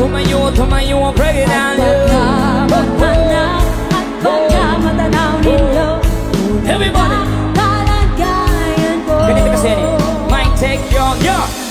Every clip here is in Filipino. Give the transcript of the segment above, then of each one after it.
tumayo, break it down. Maghanap at baka matanaw ninyo. Everybody! Kalagayan ko. Ganito kasi mic take your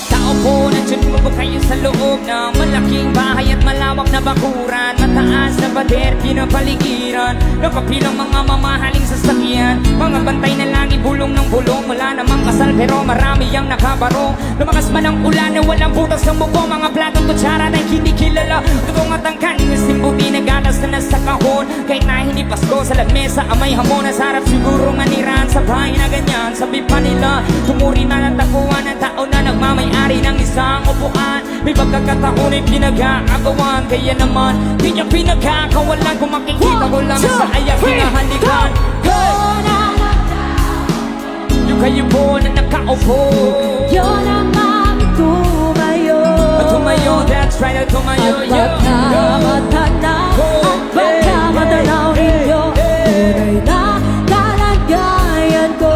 tao po, nandiyan mo ba kayo sa loob ng malaking bahay at malawak na bakuran? Mataas na pader, pinapaligiran napapilang mga mamahaling sasakyan. Mga bantay na lagi bulong ng bulong. Wala namang kasal pero marami ang nakabarong. Lumakas man ang ulan na walang butas ng muko. Mga platong kutsara na hindi kilala. Tutong at ang kanin, simbuti na gatas na nasa kahon. Kahit na hindi Pasko sa lamesa, amay hamon. Nasarap siguro manirahan sa bahay na ganyan. Sabi pa nila, tumuri na natakuan ng tao na nagmamayari ng isang upuan. May pagkakataon ay pinag-aagawan. Kaya naman, di niya pinagkakawalan. Kung makikita ko lang sa ayak hinahalikan. Yung kayo po na nakaupo, Yun ang mga tumayo. tumayo, that's right, tumayo. At baka matanaw, at baka matanaw ninyo. Tunay na kalagayan ko.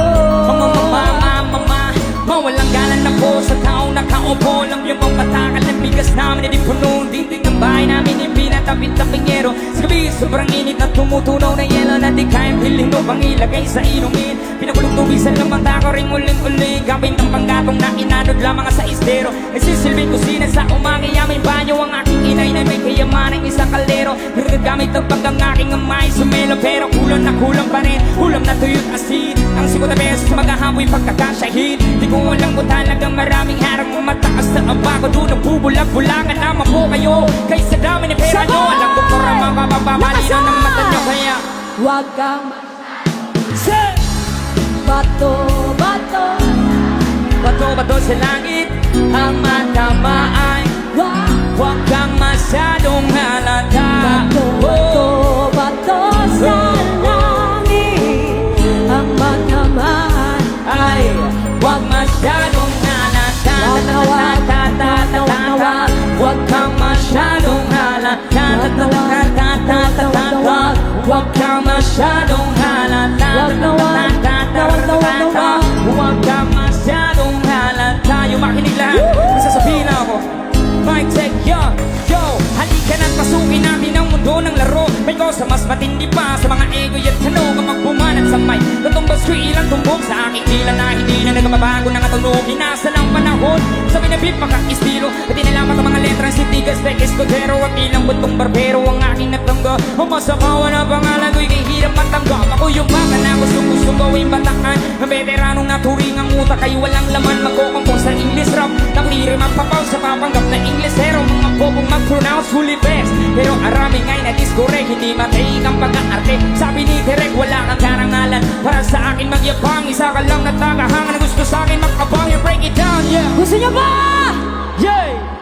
Mawalang galan na po sa taong nakaupo. Alam yung mga batakal ng bigas namin, hindi punong dingding ng bahay namin, hindi natapit-taping yero. Sa gabi, sobrang init na tumutunaw na yelo na di kayang bilhin o pang ilagay sa inumin. Pinakulong tubig sa lamang tako ring uling-uling. Gabing ng panggatong na inanod lamang sa istero. Nagsisilbing kusina sa umaga, may banyo ang aking inay na may kayamanang isang kaldero. Nagagamit ng paggang aking amay sumelo, pero kulang na kulang pa rin. Ulam na tuyot asin, ang 50 pesos maghahamoy pagkakasyahid. Di ko alam ko talagang maraming harang mo mataas na ang bago. Doon ang bubulag-bulagan naman po kayo. Kaysa dami ni pera nyo, alam ko para mapapapalitan ng mata nyo. Kaya Huwag kang say! bato-bato. Bato-bato sa langit, ang matama ay huwag kang masyadong halata. Bato-bato sa langit, ang matamaan Ay, huwag masyadong halata. Huwag kang masyadong halata. Huwag kang masyadong halata. Huwag kang masyadong halata. Yung makinig lahat, masasabihin ako. Mic check, yo. Halika na't pasukin natin ang mundo ng laro. May kosa mas matindi pa sa mga ego at tanong. Kapag bumanat sa mic, natumbas ko ilang tumbok sa aking tila na hindi na nagmabago ng katunog. Inasa ng panahon, sabi na beat maka-estilo. At inalamat ang mga letra si Tigas, Beck, Escudero. At ilang butong barbero ang aking natangga. Umasakawa na pangalan ko'y kahirap matanggap. Ako yung baka na gusto gawing batakan. Ang veteranong naturing ang utak ay walang laman. Magkukumpong sa English rap, nakuliri magpapaw sa papanggap na Inglesero. Mga bobong mag-pronounce fully best, pero arami nga'y na-discorrect. Hindi mataik ang pag-aarte. Sabi ni Derek, wala kang karangalan para sa akin magyabang. Isa ka lang na tagahangan na gusto sa akin makabang. You break it down, yeah. Gusto niyo ba? Yeah.